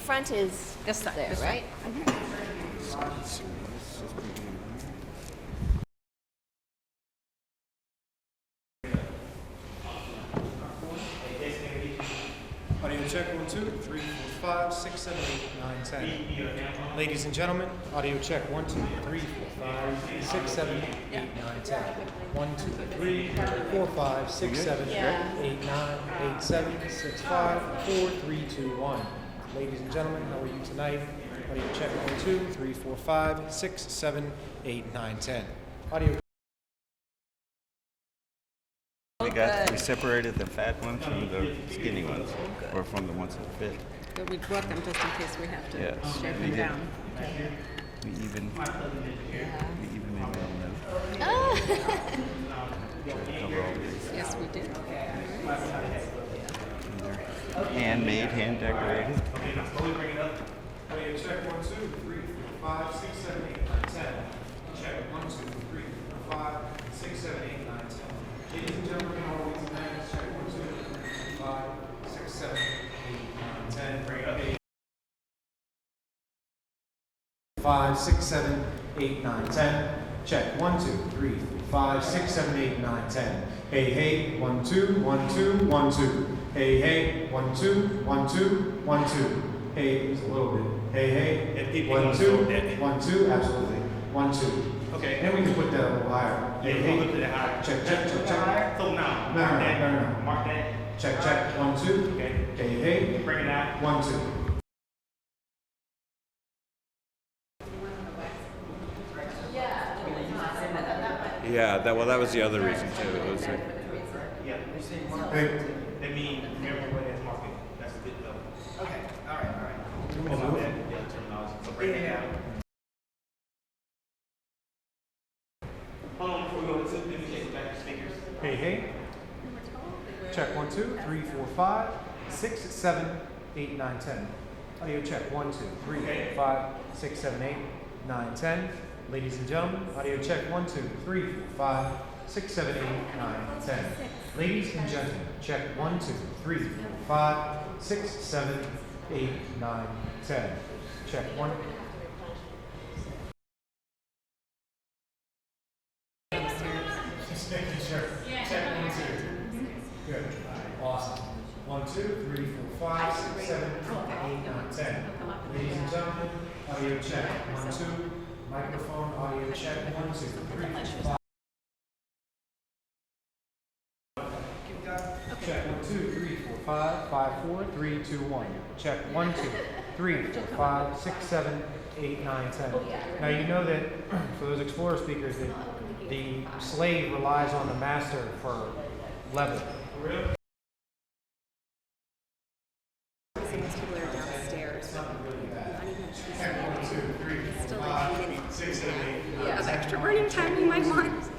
front is This side, there, this right? Audio check 1, 2, 3, 4, 5, 6, 7, 8, 9, 10. Ladies and gentlemen, audio check 1, 2, 3, 4, 5, 6, 7, 8, 9, 10. 1, 2, 3, 4, 5, 6, 7, 8, 9, 8, 7, 6, 5, 4, 3, 2, 1. Ladies and gentlemen, how are you tonight? Audio check 1, 2, 3, 4, 5, 6, 7, 8, 9, 10. Audio. We separated the fat ones from the skinny ones, or from the ones that fit. But we brought them just in case we have to Yes, shave we them did. down. We even made them cover all these. Yes, we did. And they're handmade, hand decorated. Audio check 1, 2, 3, 4, 5, 6, 7, 8, 9, 10. Check 1, 2, 3, 4, 5, 6, 7, 8, 9, 10. Ladies and gentlemen, how are we tonight? Check 1, 2, 3, 4, 5, 6, 7, 8, 9, 10. Bring it up. 5, 6, 7, 8, 9, 10. Check 1, 2, 3, 4, 5, 6, 7, 8, 9, 10. Hey, hey, 1, 2, 1, 2, 1, 2. Hey, hey, 1, 2, 1, 2, 1, 2. Hey, just a little bit. Hey, hey, 1, 2, 1, 2, absolutely. 1, 2. Okay. And we can put that a little higher. Hey, hey. Look at it higher. Check, check, check, check. So now, No, mark no, that. no, no. Mark that. Check, check. 1, 2. Okay. Hey, hey. Bring it out. 1, 2. Yeah, that was the other reason too. It was like, Yeah. Hey. That means remember what it's marking. That's a bit though. Okay. All right. About that. Yeah, terminology. So bring it out. Hold on before we go to let me check back the speakers. Hey, hey. Check 1, 2, 3, 4, 5, 6, 7, 8, 9, 10. Audio check 1, 2, 3, 4, 5, 6, 7, 8, 9, 10. Ladies and gentlemen, audio check 1, 2, 3, 4, 5, 6, 7, 8, 9, 10. Ladies and gentlemen, check 1, 2, 3, 4, 5, 6, 7, 8, 9, 10. Check 1. Just making sure. Check 1, 2. Good. Awesome. 1, 2, 3, 4, 5, 6, 7, 8, 9, 10. Ladies and gentlemen, audio check 1, 2. Microphone audio check 1, 2, 3, 4, 5. Check 1, 2, 3, 4, 5, 5, 4, 3, 2, 1. Check 1, 2, 3, 4, 5, 6, 7, 8, 9, 10. Now you know that for those Explorer speakers that the slave relies on the master for level. Some people are downstairs. Still like a minute 6, 7, 8, of extra burning time we might want. 5,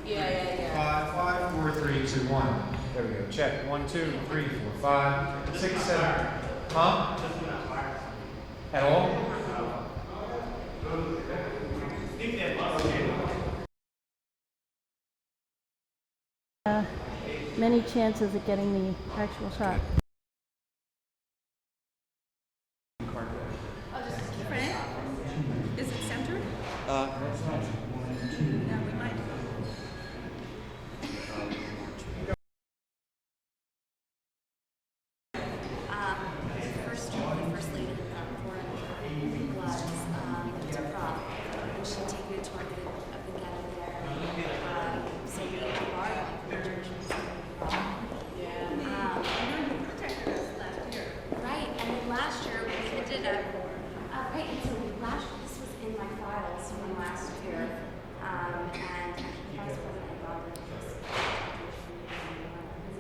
5, 4, 3, 2, 1. There we go. Check 1, 2, 3, 4, 5, 6, 7. Huh? At all? Many chances of getting the actual shot. Is it centered? Yeah, we might. The first lady was to prom. And she'd taken a tour of the ghetto there. So we borrowed the church. Right, and then last year we ended up, right, and so this was in my files from last year. And the vice president involved in this.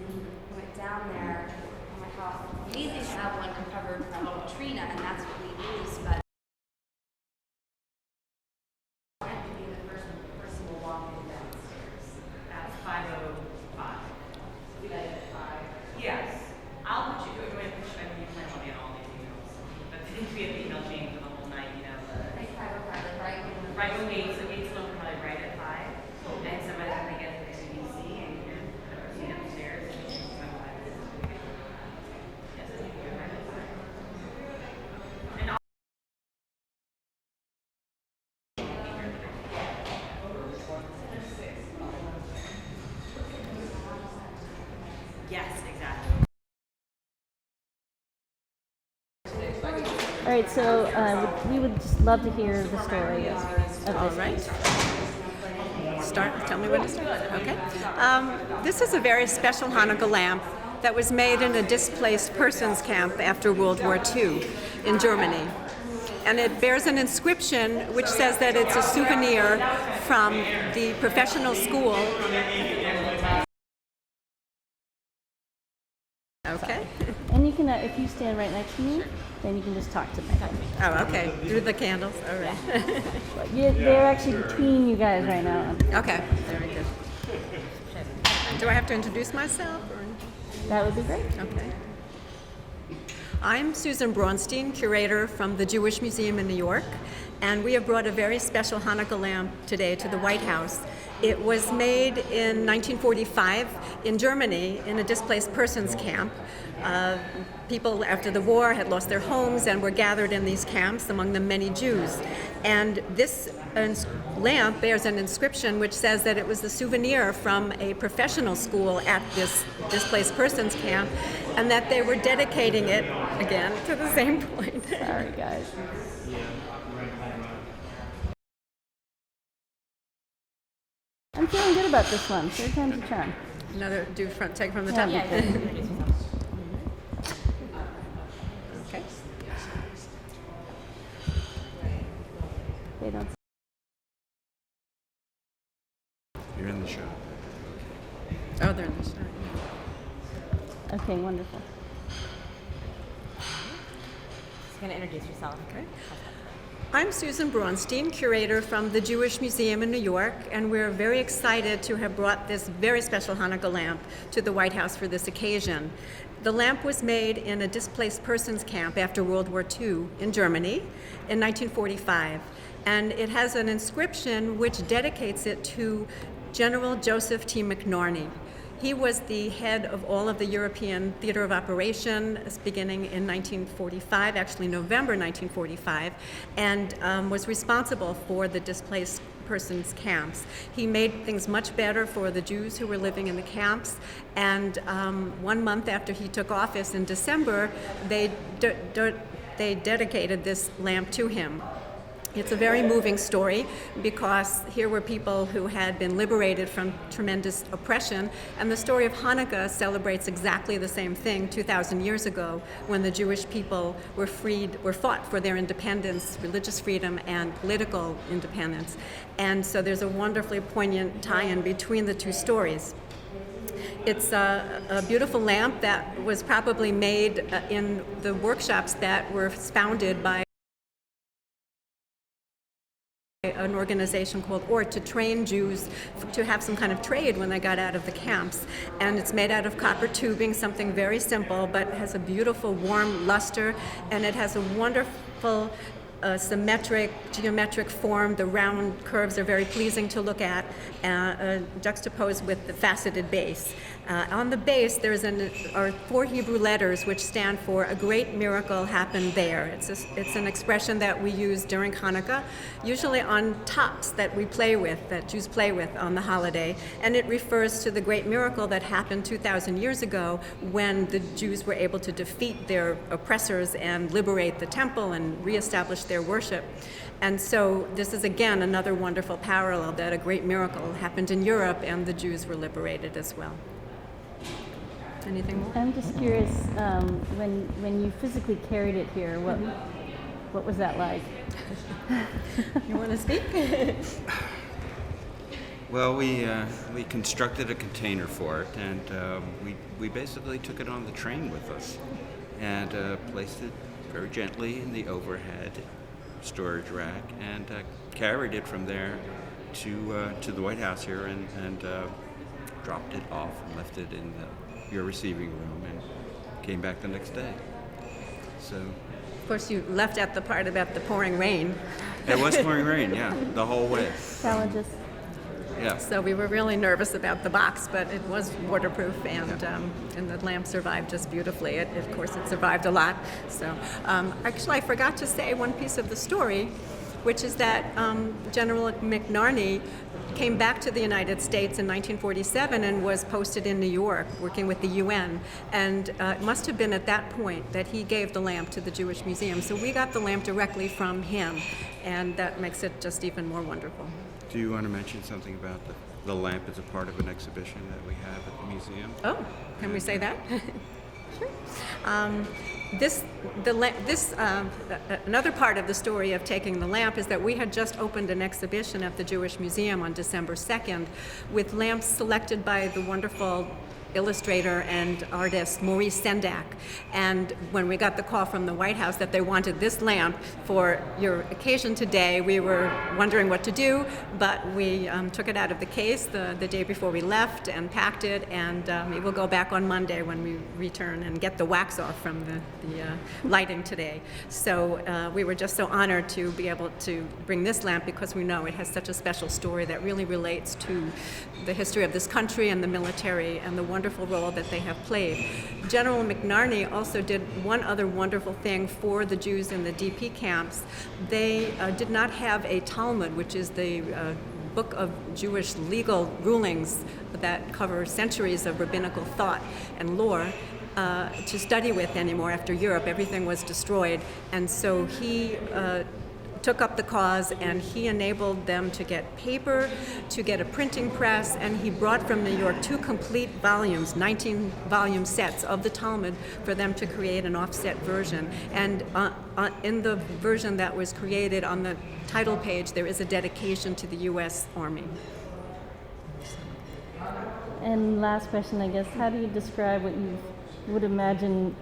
We went down there, oh my God, amazing to have one recovered from Katrina, and that's what we use, but I have to be the first person to walk in downstairs. At 5:05. We got it at 5. Yes. I'll put you, go ahead and push back, you plan on being all these emails. But it needs to be an email chain for the whole night, you know, Like 5:05, like right when right when gates, the gates open probably right at 5. And somebody's gonna get the CDC and you're gonna upstairs. Yes, it's right at 5. And right, so we would just love to hear the story of All this. right. Tell me when to start. Okay. This is a very special Hanukkah lamp that was made in a displaced persons camp after World War II in Germany. And it bears an inscription which says that it's a souvenir from the professional school. Okay. And you can, if you stand right next to me, then you can just talk to me. Oh, okay. Through the candles. All right. They're actually between you guys right now. Okay. Very good. Do I have to introduce myself? Or? That would be great. Okay. I'm Susan Braunstein, curator from the Jewish Museum in New York, and we have brought a very special Hanukkah lamp today to the White House. It was made in 1945 in Germany in a displaced persons camp. People after the war had lost their homes and were gathered in these camps, among them many Jews. And this lamp bears an inscription which says that it was the souvenir from a professional school at this displaced persons camp, and that they were dedicating it, again, to the same point. Sorry, guys. I'm feeling good about this one. Third time's a charm. Another take from the top. Yeah, Okay. They don't. You're in the shot. Oh, they're in the shot. Okay, wonderful. Just gonna introduce yourself. Okay. I'm Susan Braunstein, curator from the Jewish Museum in New York, and we're very excited to have brought this very special Hanukkah lamp to the White House for this occasion. The lamp was made in a displaced persons camp after World War II in Germany in 1945, and it has an inscription which dedicates it to General Joseph T. McNarney. He was the head of all of the European Theater of Operation beginning in 1945, actually November 1945, and was responsible for the displaced persons camps. He made things much better for the Jews who were living in the camps, and 1 month after he took office in December, they dedicated this lamp to him. It's a very moving story because here were people who had been liberated from tremendous oppression, and the story of Hanukkah celebrates exactly the same thing 2,000 years ago when the Jewish people were fought for their independence, religious freedom, and political independence. And so there's a wonderfully poignant tie-in between the two stories. It's a beautiful lamp that was probably made in the workshops that were founded by an organization called ORT to train Jews to have some kind of trade when they got out of the camps. And it's made out of copper tubing, something very simple, but has a beautiful warm luster, and it has a wonderful symmetric, geometric form. The round curves are very pleasing to look at, juxtaposed with the faceted base. On the base, are 4 Hebrew letters which stand for "A great miracle happened there." It's an expression that we use during Hanukkah, usually on tops that we play with, that Jews play with on the holiday, and it refers to the great miracle that happened 2,000 years ago when the Jews were able to defeat their oppressors and liberate the temple and reestablish their worship. And so this is again another wonderful parallel that a great miracle happened in Europe and the Jews were liberated as well. Anything more? I'm just curious, when you physically carried it here, what was that like? You want to speak? Well, we constructed a container for it, and we basically took it on the train with us and placed it very gently in the overhead storage rack and carried it from there to the White House here and dropped it off and left it in your receiving room and came back the next day. So. Of course, you left out the part about the pouring rain. It was pouring rain, yeah, the whole way. Challenges. Yeah. So we were really nervous about the box, but it was waterproof, and the lamp survived just beautifully. Of course, it survived a lot. So actually, I forgot to say one piece of the story. which is that General McNarney came back to the United States in 1947 and was posted in New York working with the UN. And it must have been at that point that he gave the lamp to the Jewish Museum. So we got the lamp directly from him, and that makes it just even more wonderful. Do you want to mention something about the lamp as a part of an exhibition that we have at the museum? Oh, can we say that? Sure. Another part of the story of taking the lamp is that we had just opened an exhibition at the Jewish Museum on December 2nd with lamps selected by the wonderful illustrator and artist Maurice Sendak. And when we got the call from the White House that they wanted this lamp for your occasion today, we were wondering what to do, but we took it out of the case the day before we left and packed it, and it will go back on Monday when we return and get the wax off from the lighting today. So we were just so honored to be able to bring this lamp because we know it has such a special story that really relates to the history of this country and the military and the wonderful role that they have played. General McNarney also did one other wonderful thing for the Jews in the DP camps. They did not have a Talmud, which is the book of Jewish legal rulings that cover centuries of rabbinical thought and lore, to study with anymore after Europe. Everything was destroyed, and so he took up the cause, and he enabled them to get paper, to get a printing press, and he brought from New York 2 complete volumes, 19-volume sets of the Talmud for them to create an offset version. And in the version that was created, on the title page, there is a dedication to the U.S. Army. And last question, I guess, how do you describe what you would imagine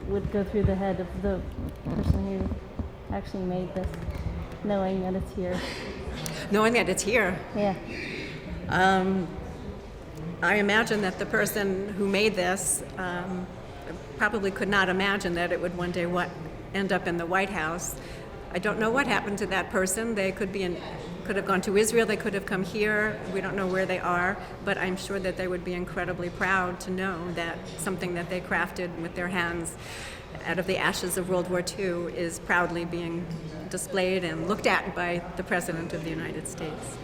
would go through the head of the person who actually made this, knowing that it's here? Knowing that it's here. Yeah. I imagine that the person who made this probably could not imagine that it would one day end up in the White House. I don't know what happened to that person. They could have gone to Israel, they could have come here. We don't know where they are, but I'm sure that they would be incredibly proud to know that something that they crafted with their hands out of the ashes of World War II is proudly being displayed and looked at by the President of the United States.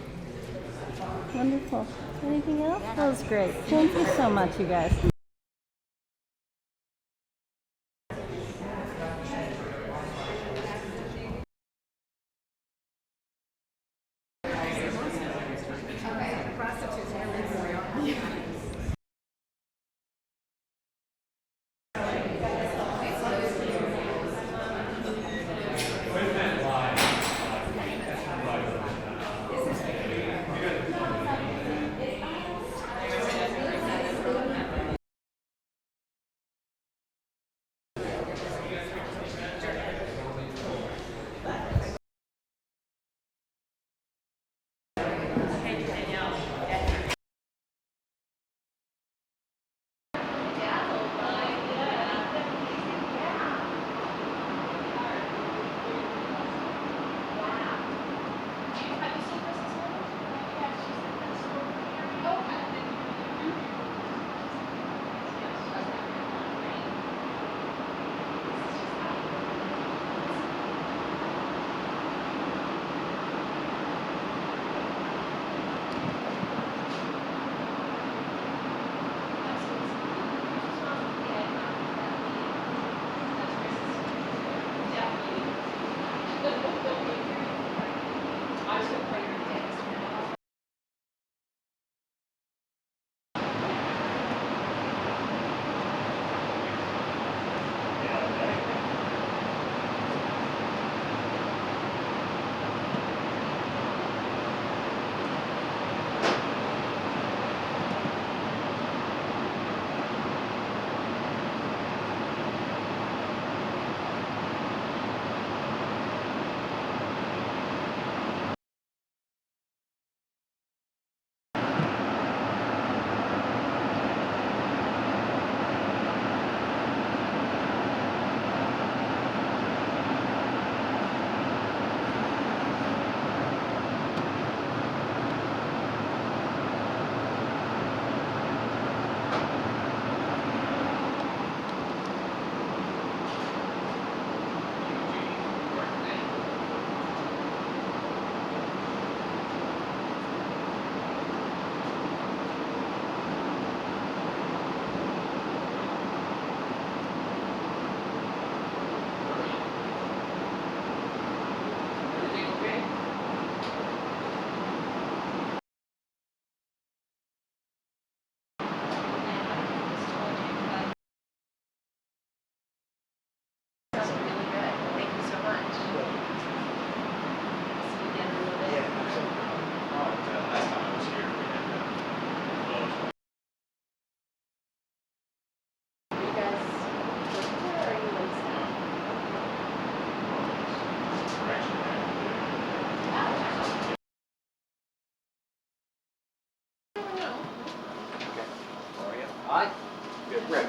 Wonderful. Anything else? That was great. Thank you so much, you guys.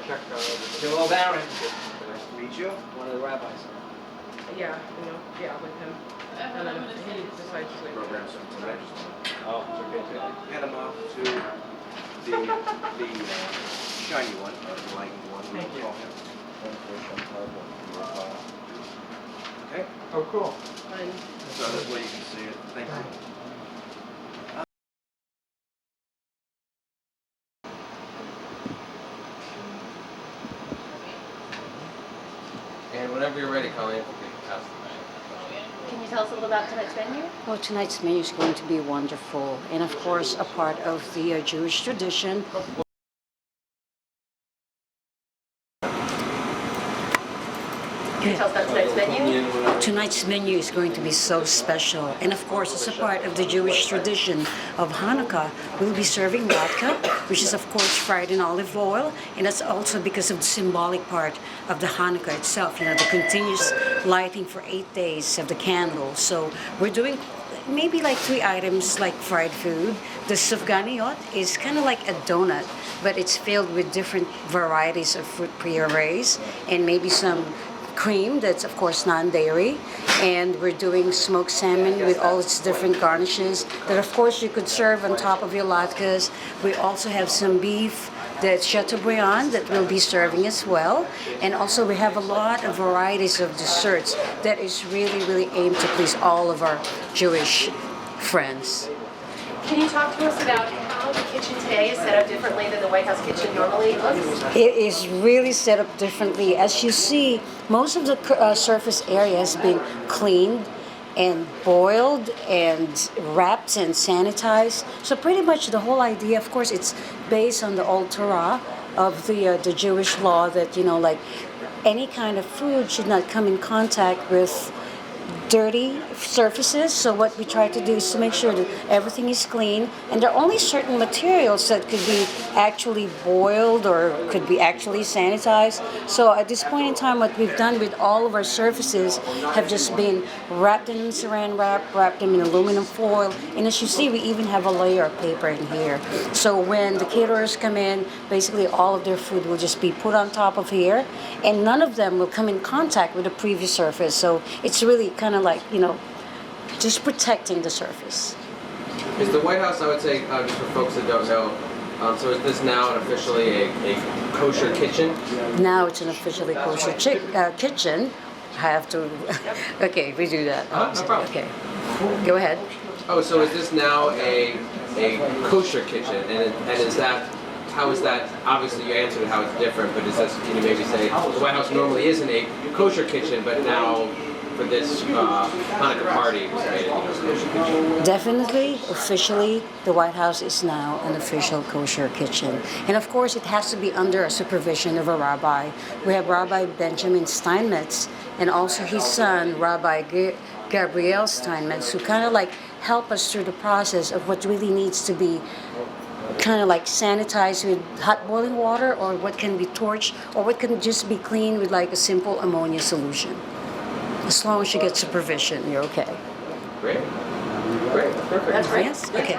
check. Joel Barron. Nice to meet you. One of the rabbis. Yeah, with him. And then he decides to leave. Programs from tonight. Oh, it's okay. Hand them off to the shiny one, or the light one. Thank you. Okay, Oh, cool. Fine. so this way you can see it. Thank you. And whenever you're ready, Colleen, you can pass the mic. Can you tell us a little about tonight's menu? Well, tonight's menu is going to be wonderful, and of course, a part of the Jewish tradition. Can you tell us about tonight's menu? Tonight's menu is going to be so special, and of course, it's a part of the Jewish tradition of Hanukkah. We'll be serving latke, which is of course fried in olive oil, and that's also because of the symbolic part of the Hanukkah itself. You know, the continuous lighting for 8 days of the candles. So we're doing maybe like 3 items like fried food. The sufganiyot is kind of like a donut, but it's filled with different varieties of fruit purees and maybe some cream that's of course non-dairy, and we're doing smoked salmon with all its different garnishes that of course you could serve on top of your latkes. We also have some beef that's chateaubriand that we'll be serving as well, and also we have a lot of varieties of desserts that is really aimed to please all of our Jewish friends. Can you talk to us about how the kitchen today is set up differently than the White House kitchen normally looks? It is really set up differently. As you see, most of the surface area has been cleaned and boiled and wrapped and sanitized. So pretty much the whole idea, of course, it's based on the old Torah of the Jewish law that, you know, like any kind of food should not come in contact with dirty surfaces. So what we try to do is to make sure that everything is clean, and there are only certain materials that could be actually boiled or could be actually sanitized. So at this point in time, what we've done with all of our surfaces have just been wrapped in saran wrap, wrapped them in aluminum foil, and as you see, we even have a layer of paper in here. So when the caterers come in, basically all of their food will just be put on top of here, and none of them will come in contact with the previous surface. So it's really kind of like, you know, just protecting the surface. Is the White House, I would say, just for folks that don't know, so is this now officially a kosher kitchen? Now it's an officially kosher kitchen. I have to, okay, redo that. No problem. Okay, go ahead. Oh, so is this now a kosher kitchen? And is that, how is that, obviously you answered how it's different, but is this, can you maybe say, the White House normally isn't a kosher kitchen, but now for this Hanukkah party, it was made into a kosher kitchen? Definitely, officially, the White House is now an official kosher kitchen. And of course, it has to be under a supervision of a rabbi. We have Rabbi Benjamin Steinmetz and also his son, Rabbi Gabriel Steinmetz, who kind of like help us through the process of what really needs to be kind of like sanitized with hot boiling water, or what can be torched, or what can just be cleaned with like a simple ammonia solution. As long as you get supervision, you're okay. Great. Great. Perfect. That's great. Yes? Okay. I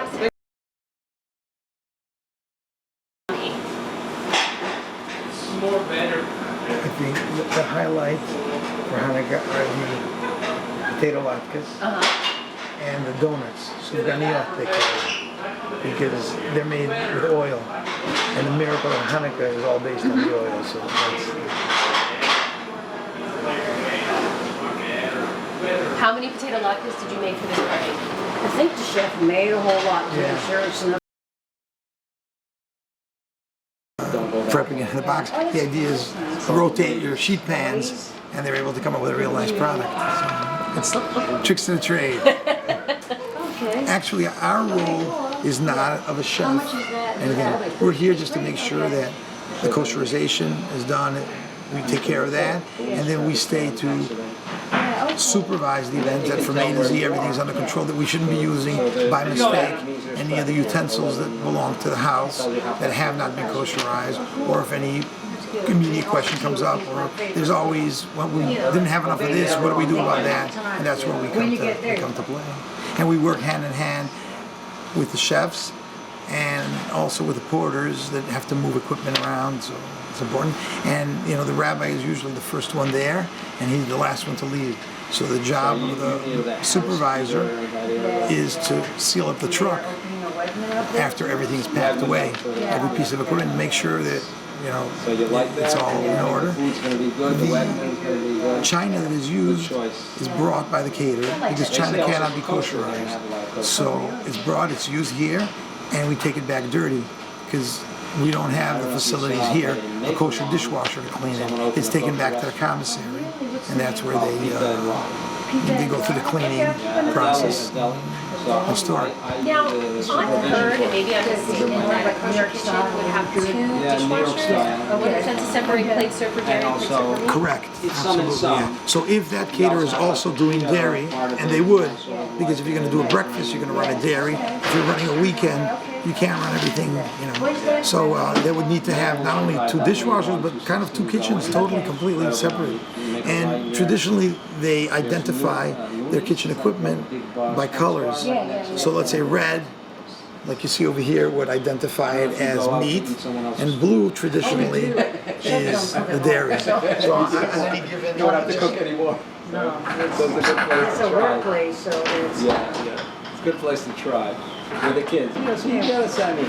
think the highlights for Hanukkah are the potato latkes and the donuts, sufganiyot they call them, because they're made with oil, and the miracle of Hanukkah is all based on the oil. So How many potato latkes did you make for this party? I think the chef made a whole lot to ensure it's enough. prepping it in the box, the idea is to rotate your sheet pans, and they're able to come up with a real nice product. So it's tricks to the trade. Actually, our role is not of a chef. And again, we're here just to make sure that the kosherization is done. We take care of that, and then we stay to supervise the event, that from A to Z everything's under control, that we shouldn't be using by mistake any of the utensils that belong to the house that have not been kosherized, or if any immediate question comes up, or there's always, well, we didn't have enough of this, what do we do about that? And that's where we come to play. And we work hand in hand with the chefs and also with the porters that have to move equipment around, so it's important. And the rabbi is usually the first one there, and he's the last one to leave. So the job of the supervisor is to seal up the truck after everything's packed away, every piece of equipment, and make sure that it's all in order. The china that is used is brought by the caterer because china cannot be kosherized. So it's brought, it's used here, and we take it back dirty because we don't have the facilities here, a kosher dishwasher to clean it. It's taken back to the commissary, and that's where they go through the cleaning process and store it. Now, I've heard, and maybe I'm mistaken, that a kosher kitchen would have two dishwashers. What is that to separate plate served for dairy and plate served for meat? Correct. Absolutely. Yeah. So if that caterer is also doing dairy, and they would, because if you're going to do a breakfast, you're going to run a dairy. If you're running a weekend, you can't run everything, So they would need to have not only two dishwashers, but kind of two kitchens totally, completely separate. And traditionally, they identify their kitchen equipment by colors. So let's say red, like you see over here, would identify it as meat, and blue traditionally is the dairy. So on any given, You don't have to cook anymore. No. So it's a good place It's to a try. workplace, so it's... Yeah. It's a good place to try with the kids. So you gotta send me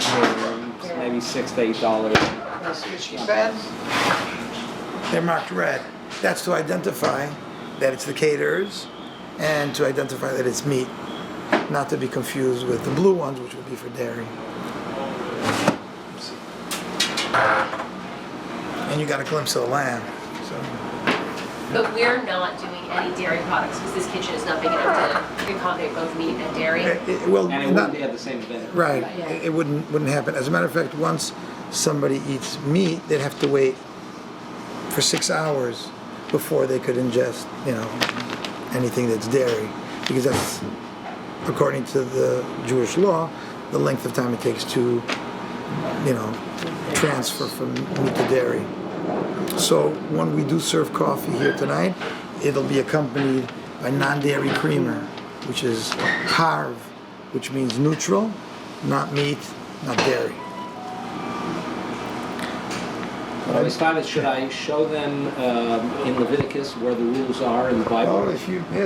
maybe $6 to $8. they're marked red. That's to identify that it's the caterers and to identify that it's meat, not to be confused with the blue ones, which would be for dairy. And you got a glimpse of the lamb. So. But we're not doing any dairy products because this kitchen is not big enough to accommodate both meat and dairy. Well, And it wouldn't be at the same event. right. It wouldn't happen. As a matter of fact, once somebody eats meat, they'd have to wait for 6 hours before they could ingest, anything that's dairy, because that's, according to the Jewish law, the length of time it takes to, transfer from meat to dairy. So when we do serve coffee here tonight, it'll be accompanied by non-dairy creamer, which is harv, which means neutral, not meat, not dairy. Should I show them in Leviticus where the rules are in the Bible? Oh, if you... Yeah.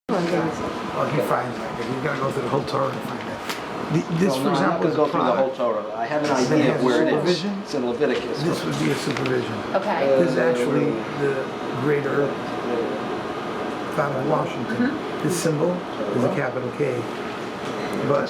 Oh, he finds that. You've got to go through the whole Torah to find that. This, for example, is a go through the whole product. Torah. I have an Then idea has of where it is. supervision. It's in Leviticus. This would be a supervision. Okay. This is actually the Great Earth found in Washington. This symbol is a capital K. But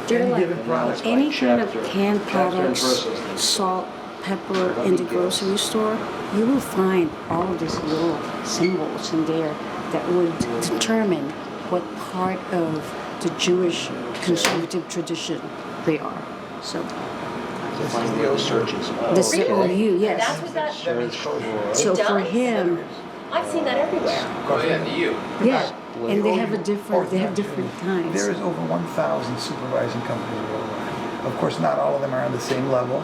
any given product, Any kind of canned products, salt, pepper in the grocery store, you will find all of these little symbols in there that would determine what part of the Jewish conservative tradition they are. So this is OU, yes. That's what that, So it for does? him, I've seen that everywhere. Oh yeah, the U. yeah, and they have different kinds. there is over 1,000 supervising companies worldwide. Of course, not all of them are on the same level,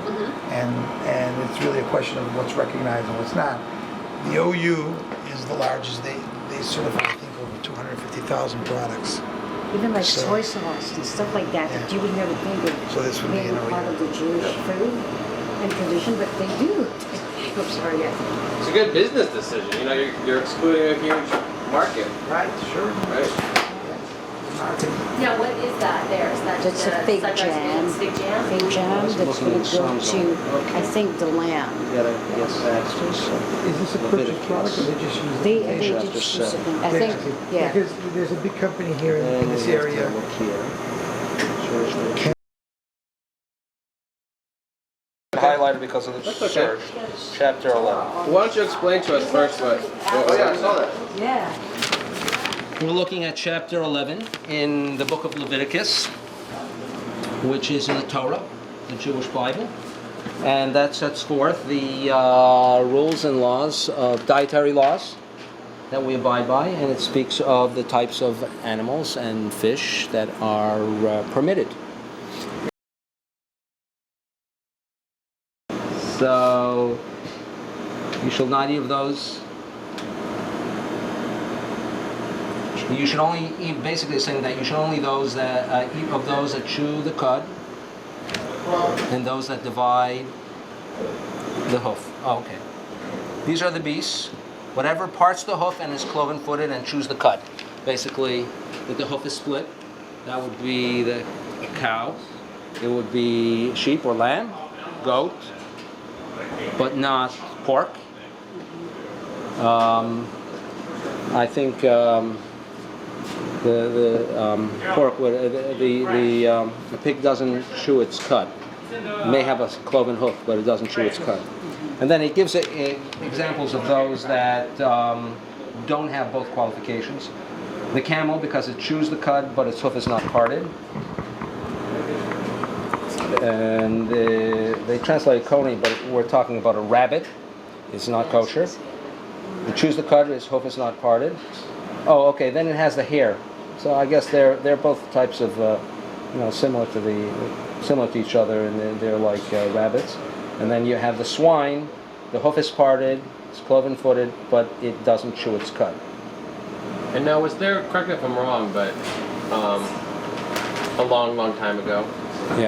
and it's really a question of what's recognized and what's not. The OU is the largest. They certify, I think, over 250,000 products. Even like So- soy sauce and stuff like that, that you would never think of So this would be being an part OU. of the Jewish food and tradition, but they do. I'm sorry, yes. It's a good business decision. You're excluding a huge market. Right, sure. Right. Now, what is that there? Is that That's just a fig sunrise jam. beans, fig jam? Fig jam that's going to go to, I think, the lamb. Is this a purchased product or they just use it? They just use it. I think, yeah. Because there's a big company here in this area. Highlighted because of the search. Chapter 11. Why don't you explain to us first what? Oh yeah, I saw that. Yeah. We're looking at chapter 11 in the book of Leviticus, which is in the Torah, the Jewish Bible. And that sets forth the rules and laws, dietary laws that we abide by. And it speaks of the types of animals and fish that are permitted. So, you shall not eat of those You should only eat, basically saying that you should only those that eat of those that chew the cud and those that divide the hoof. Oh, okay. These are the beasts. Whatever parts the hoof and is cloven-footed and chews the cud. Basically, if the hoof is split, that would be the cow. It would be sheep or lamb, goat, but not pork. I think the pork would the pig doesn't chew its cud. It may have a cloven hoof, but it doesn't chew its cud. And then it gives examples of those that don't have both qualifications. The camel, because it chews the cud, but its hoof is not parted. And they translate coney, but we're talking about a rabbit. It's not kosher. It chews the cud, its hoof is not parted. Oh, okay. Then it has the hair. So I guess they're both types of similar to each other, and they're like rabbits. And then you have the swine. The hoof is parted. It's cloven-footed, but it doesn't chew its cud. And now, was there, correct me if I'm wrong, but a long, long time ago,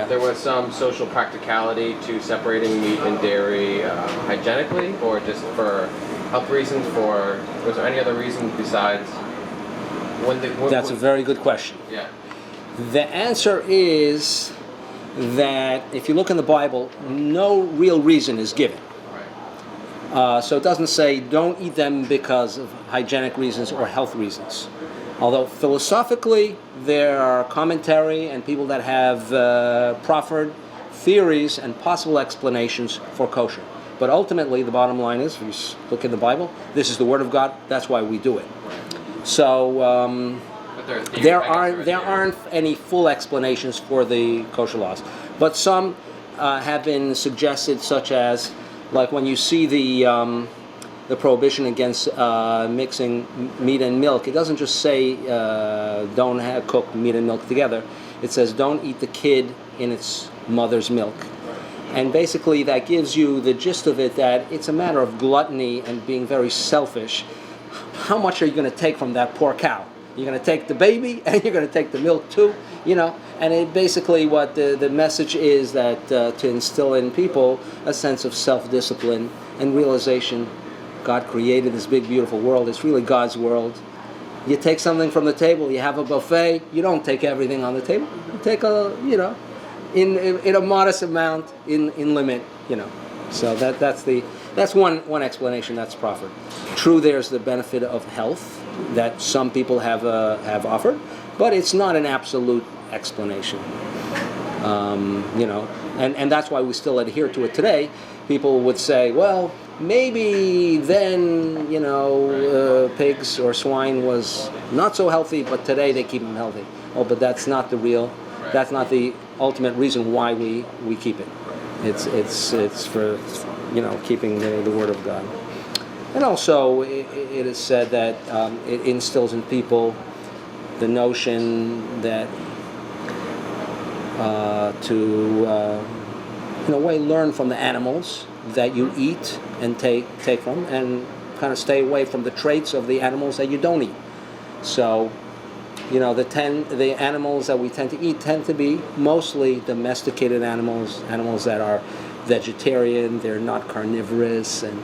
there was some social practicality to separating meat and dairy hygienically, or just for health reasons? Was there any other reason besides That's a very good question. Yeah. The answer is that if you look in the Bible, no real reason is given. So it doesn't say don't eat them because of hygienic reasons or health reasons. Although philosophically there are commentary and people that have proffered theories and possible explanations for kosher. But ultimately the bottom line is, if you look in the Bible, this is the Word of God, that's why we do it. So there aren't any full explanations for the kosher laws. But some have been suggested, such as like when you see the prohibition against mixing meat and milk, it doesn't just say don't cook meat and milk together. It says don't eat the kid in its mother's milk. And basically that gives you the gist of it, that it's a matter of gluttony and being very selfish. How much are you going to take from that poor cow? You're going to take the baby and you're going to take the milk too, And it basically what the message is that to instill in people a sense of self-discipline and realization God created this big beautiful world. It's really God's world. You take something from the table, you have a buffet, you don't take everything on the table. You take in a modest amount, in limit, So that's one explanation that's proffered. True, there's the benefit of health that some people have offered, but it's not an absolute explanation. And that's why we still adhere to it today. People would say, well, maybe then, pigs or swine was not so healthy, but today they keep them healthy. Oh, but that's not that's not the ultimate reason why we keep it. It's for, keeping the Word of God. And also, it is said that it instills in people the notion that in a way, learn from the animals that you eat and take from, and kind of stay away from the traits of the animals that you don't eat. So, the animals that we tend to eat tend to be mostly domesticated animals that are vegetarian, they're not carnivorous, and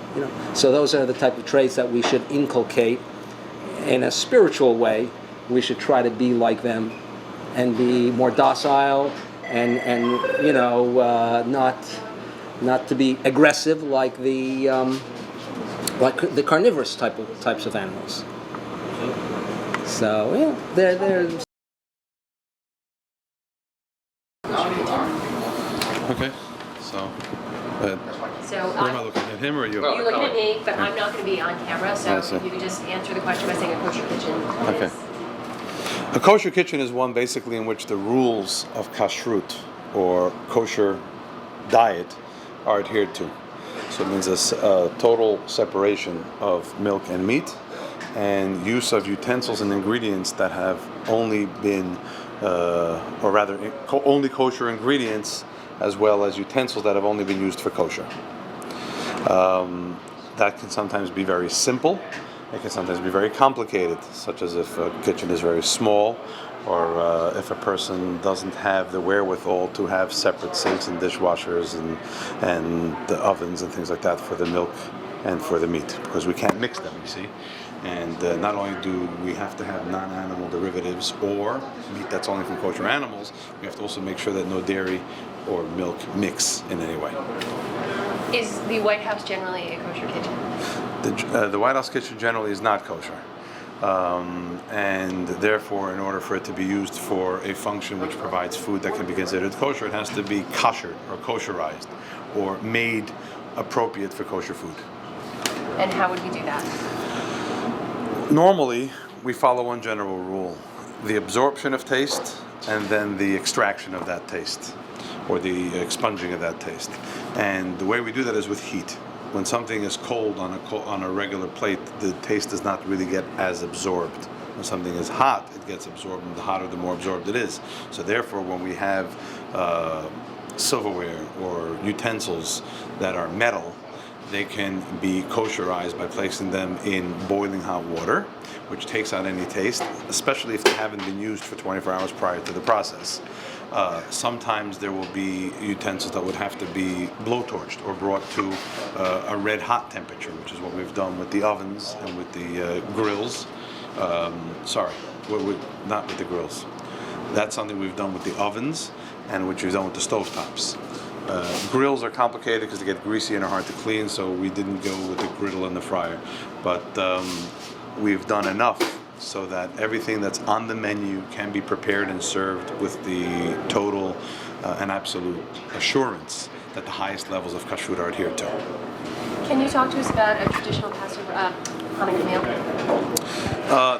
so those are the type of traits that we should inculcate in a spiritual way. We should try to be like them and be more docile and not to be aggressive like the carnivorous types of animals. So there's. Okay, so. So am I looking at him or you? You're looking at me, but I'm not going to be on camera. So if you could just answer the question by saying a kosher kitchen. Okay. A kosher kitchen is one basically in which the rules of kashrut or kosher diet are adhered to. So it means a total separation of milk and meat, and use of utensils and ingredients that have only been, only kosher ingredients, as well as utensils that have only been used for kosher. That can sometimes be very simple, It can sometimes be very complicated, such as if a kitchen is very small, or if a person doesn't have the wherewithal to have separate sinks and dishwashers and the ovens and things like that for the milk and for the meat, because we can't mix them, you see. And not only do we have to have non-animal derivatives or meat that's only from kosher animals, we have to also make sure that no dairy or milk mix in any way. Is the White House generally a kosher kitchen? The White House kitchen generally is not kosher. And therefore, in order for it to be used for a function which provides food that can be considered kosher, it has to be koshered or kosherized or made appropriate for kosher food. And how would we do that? Normally, we follow one general rule: the absorption of taste and then the extraction of that taste, or the expunging of that taste. And the way we do that is with heat. When something is cold on a regular plate, the taste does not really get as absorbed. When something is hot, it gets absorbed, and the hotter, the more absorbed it is. So therefore, when we have silverware or utensils that are metal, they can be kosherized by placing them in boiling hot water, which takes out any taste, especially if they haven't been used for 24 hours prior to the process. Sometimes there will be utensils that would have to be blowtorched or brought to a red hot temperature, which is what we've done with the ovens and with the grills. Not with the grills. That's something we've done with the ovens and which we've done with the stovetops. Grills are complicated because they get greasy and are hard to clean, so we didn't go with the griddle and the fryer. But we've done enough so that everything that's on the menu can be prepared and served with the total and absolute assurance that the highest levels of kashrut are adhered to. Can you talk to us about a traditional Passover Hanukkah meal?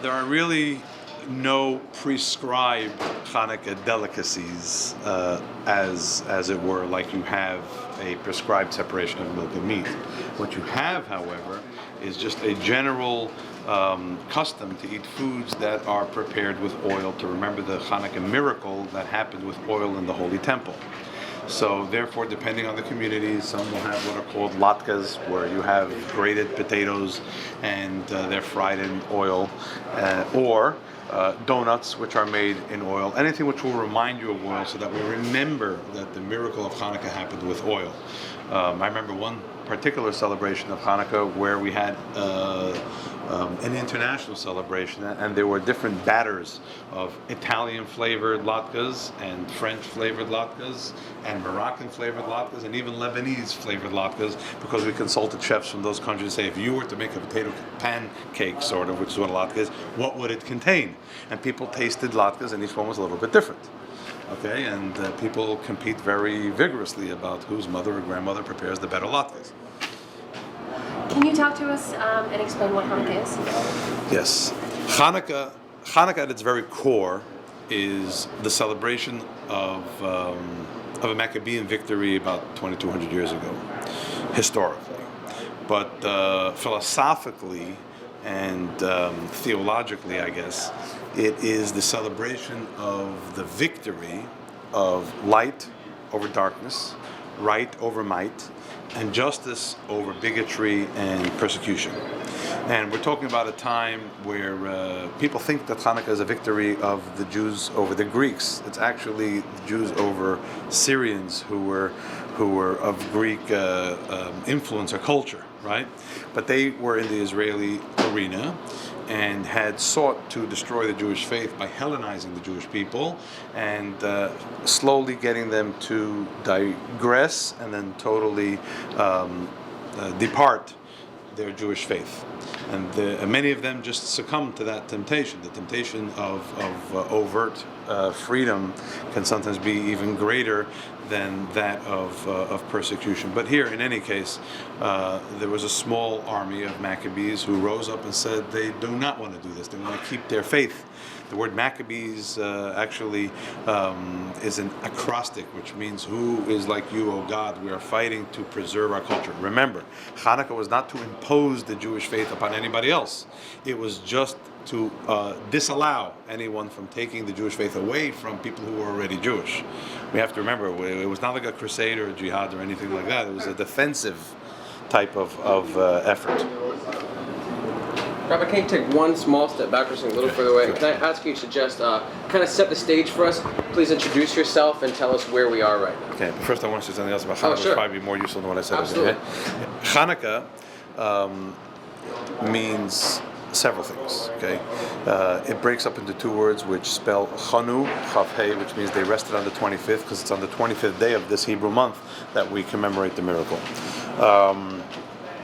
There are really no prescribed Hanukkah delicacies, as it were, like you have a prescribed separation of milk and meat. What you have, however, is just a general custom to eat foods that are prepared with oil, to remember the Hanukkah miracle that happened with oil in the Holy Temple. So therefore, depending on the community, some will have what are called latkes, where you have grated potatoes and they're fried in oil, or donuts, which are made in oil. Anything which will remind you of oil, so that we remember that the miracle of Hanukkah happened with oil. I remember one particular celebration of Hanukkah where we had an international celebration, and there were different batters of Italian flavored latkes and French flavored latkes and Moroccan flavored latkes and even Lebanese flavored latkes, because we consulted chefs from those countries to say, if you were to make a potato pancake, sort of, which is what a latke is, what would it contain? And people tasted latkes, and each one was a little bit different. Okay, and people compete very vigorously about whose mother or grandmother prepares the better latkes. Can you talk to us and explain what Hanukkah is? Yes. Hanukkah at its very core is the celebration of a Maccabean victory about 2,200 years ago, historically. But philosophically and theologically, I guess, it is the celebration of the victory of light over darkness, right over might, and justice over bigotry and persecution. And we're talking about a time where people think that Hanukkah is a victory of the Jews over the Greeks. It's actually the Jews over Syrians who were of Greek influence or culture, right? But they were in the Israeli arena and had sought to destroy the Jewish faith by Hellenizing the Jewish people and slowly getting them to digress and then totally depart their Jewish faith. And many of them just succumb to that temptation. The temptation of overt freedom can sometimes be even greater than that of persecution. But here, in any case, there was a small army of Maccabees who rose up and said they do not want to do this. They want to keep their faith. The word Maccabees actually is an acrostic, which means, who is like you, O God? We are fighting to preserve our culture. Remember, Hanukkah was not to impose the Jewish faith upon anybody else. It was just to disallow anyone from taking the Jewish faith away from people who were already Jewish. We have to remember, it was not like a crusade or a jihad or anything like that. It was a defensive type of effort. Rabbi, can you take one small step backwards and a little further away? Can I ask you to just kind of set the stage for us? Please introduce yourself and tell us where we are right now. Okay, but first I want to say something else about Hanukkah, which sure. probably be more useful than what I said. Absolutely. Okay? Hanukkah means several things. Okay, it breaks up into two words which spell Chanu, Chav-Hei, which means they rested on the 25th, because it's on the 25th day of this Hebrew month that we commemorate the miracle.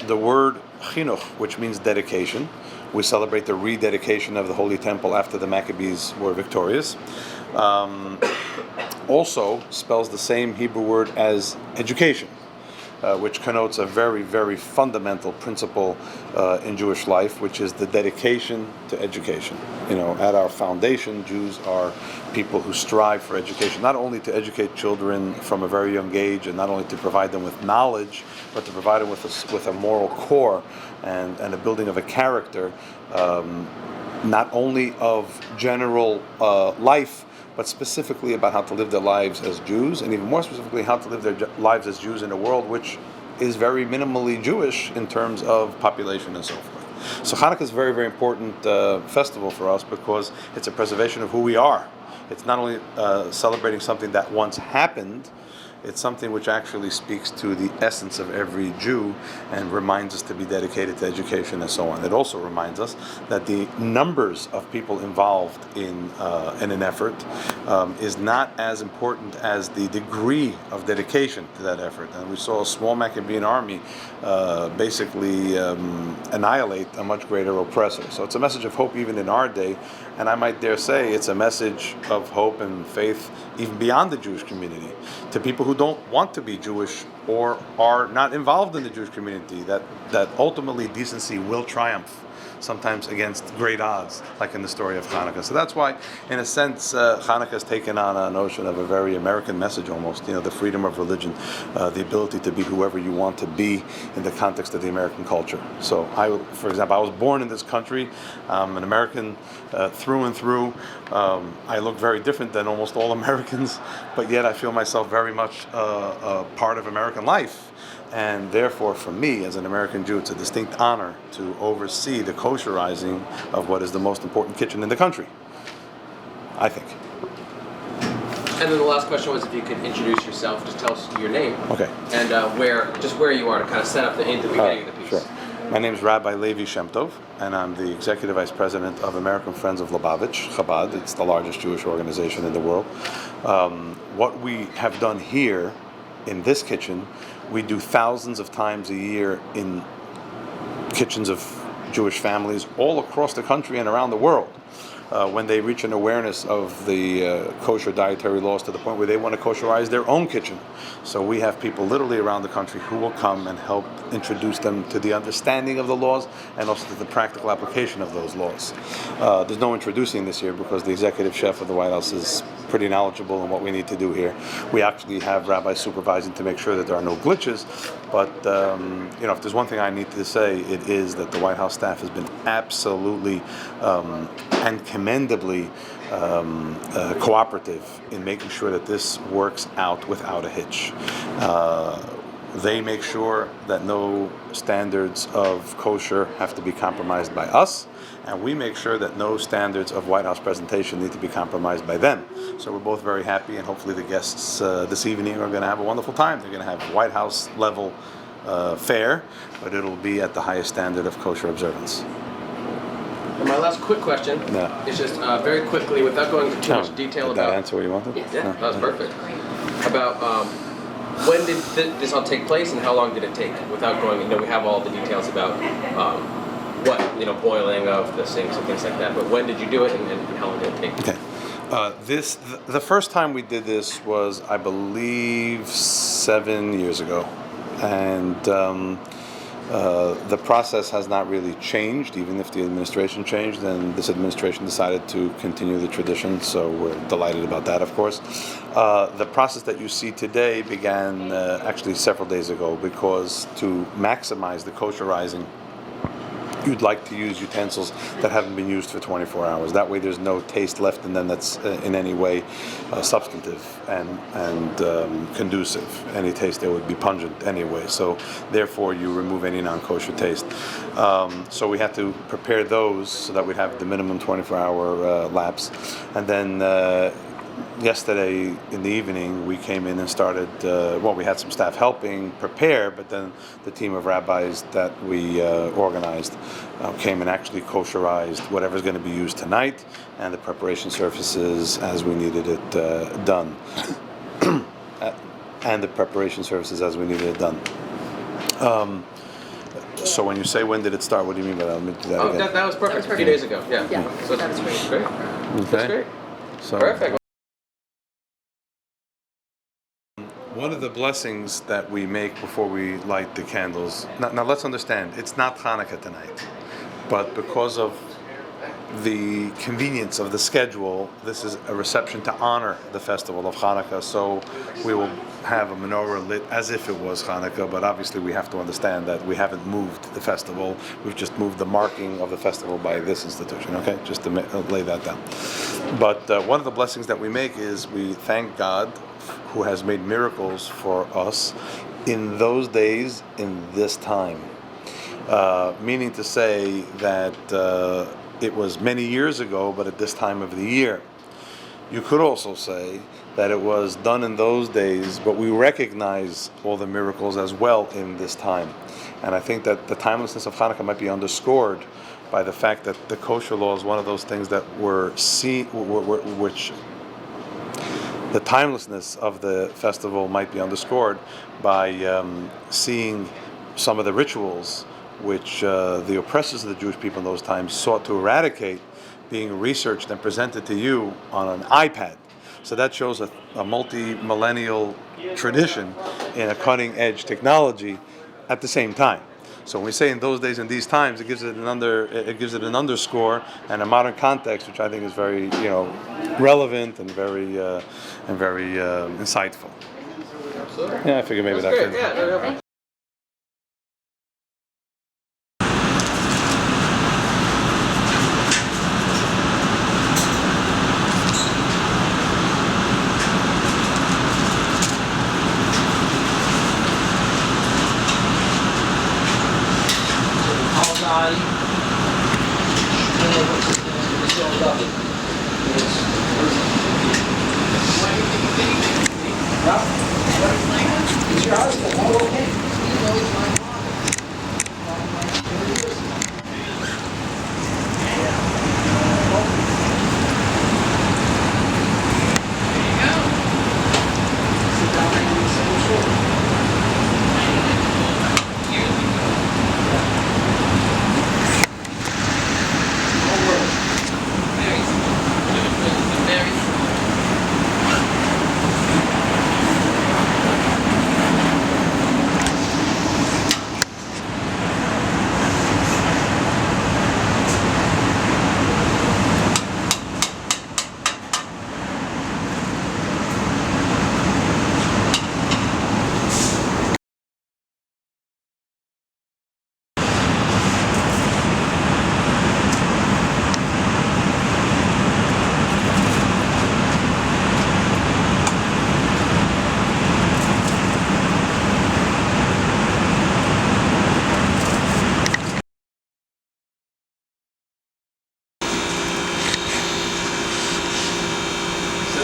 The word Chinuch, which means dedication. We celebrate the rededication of the Holy Temple after the Maccabees were victorious. Also spells the same Hebrew word as education, which connotes a very, very fundamental principle in Jewish life, which is the dedication to education. You know, at our foundation, Jews are people who strive for education, not only to educate children from a very young age, and not only to provide them with knowledge, but to provide them with a moral core and a building of a character, not only of general life, but specifically about how to live their lives as Jews, and even more specifically how to live their lives as Jews in a world which is very minimally Jewish in terms of population and so forth. So Hanukkah is a very, very important festival for us because it's a preservation of who we are. It's not only celebrating something that once happened, it's something which actually speaks to the essence of every Jew and reminds us to be dedicated to education and so on. It also reminds us that the numbers of people involved in an effort is not as important as the degree of dedication to that effort. And we saw a small Maccabean army basically annihilate a much greater oppressor. So it's a message of hope even in our day, and I might dare say it's a message of hope and faith even beyond the Jewish community, to people who don't want to be Jewish or are not involved in the Jewish community, that ultimately decency will triumph, sometimes against great odds, like in the story of Hanukkah. So that's why, in a sense, Hanukkah has taken on a notion of a very American message almost, the freedom of religion, the ability to be whoever you want to be in the context of the American culture. So for example, I was born in this country, I'm an American through and through. I look very different than almost all Americans, but yet I feel myself very much a part of American life. And therefore, for me, as an American Jew, it's a distinct honor to oversee the kosherizing of what is the most important kitchen in the country, I think. And then the last question was if you could introduce yourself, just tell us your name. Okay. And where you are to kind of set up the beginning of the piece. Sure. My name is Rabbi Levi Shem Tov, and I'm the Executive Vice President of American Friends of Lubavitch, Chabad. It's the largest Jewish organization in the world. What we have done here in this kitchen, we do thousands of times a year in kitchens of Jewish families all across the country and around the world. When they reach an awareness of the kosher dietary laws to the point where they want to kosherize their own kitchen. So we have people literally around the country who will come and help introduce them to the understanding of the laws and also to the practical application of those laws. There's no introducing this year because the executive chef of the White House is pretty knowledgeable in what we need to do here. We actually have rabbis supervising to make sure that there are no glitches, but if there's one thing I need to say, it is that the White House staff has been absolutely and commendably cooperative in making sure that this works out without a hitch. They make sure that no standards of kosher have to be compromised by us, and we make sure that no standards of White House presentation need to be compromised by them. So we're both very happy, and hopefully the guests this evening are going to have a wonderful time. They're going to have White House level fare, but it'll be at the highest standard of kosher observance. And my last quick question is just very quickly, without going into too much detail Did that answer what you wanted? Yeah, that was perfect. About when did this all take place and how long did it take? Without going, we have all the details about boiling of the sinks and things like that. But when did you do it and how long did it take? Okay. The first time we did this was, I believe, 7 years ago, and the process has not really changed, even if the administration changed, and this administration decided to continue the tradition, so we're delighted about that, of course. The process that you see today began actually several days ago, because to maximize the kosherizing you'd like to use utensils that haven't been used for 24 hours. That way there's no taste left in them that's in any way substantive and conducive. Any taste there would be pungent anyway. So therefore you remove any non-kosher taste. So we had to prepare those so that we'd have the minimum 24-hour lapse. And then yesterday in the evening we came in and started, we had some staff helping prepare, but then the team of rabbis that we organized came and actually kosherized whatever's going to be used tonight and the preparation surfaces as we needed it done. And the preparation surfaces as we needed it done. So when you say when did it start, what do you mean by that? Let me do that again. That was perfect. A few days ago. Yeah. So that was great. Great. Okay. That's great. So, Perfect. one of the blessings that we make before we light the candles, now let's understand, it's not Hanukkah tonight, but because of the convenience of the schedule, this is a reception to honor the festival of Hanukkah, so we will have a menorah lit as if it was Hanukkah, but obviously we have to understand that we haven't moved the festival, we've just moved the marking of the festival by this institution, okay? Just to lay that down. But one of the blessings that we make is we thank God who has made miracles for us in those days, in this time. Meaning to say that it was many years ago, but at this time of the year. You could also say that it was done in those days, but we recognize all the miracles as well in this time. And I think that the timelessness of Hanukkah might be underscored by the fact that the kosher law is one of those things that which the timelessness of the festival might be underscored by seeing some of the rituals which the oppressors of the Jewish people in those times sought to eradicate being researched and presented to you on an iPad. So that shows a multi-millennial tradition in a cutting-edge technology at the same time. So when we say in those days and these times, it gives it an underscore and a modern context, which I think is very relevant and very insightful. Absolutely. Yeah, I figured maybe That's that great. could. Yeah.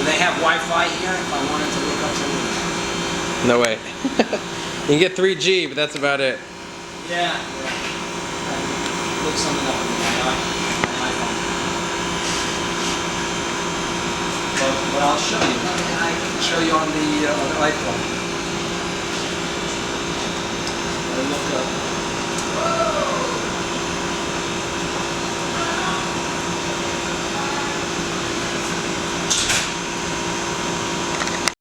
They have Wi-Fi here if I wanted to look up something. No way. You can get 3G, but that's about it. Yeah. Look something up on my iPhone. But I'll show you. I can show you on the iPhone. I look up.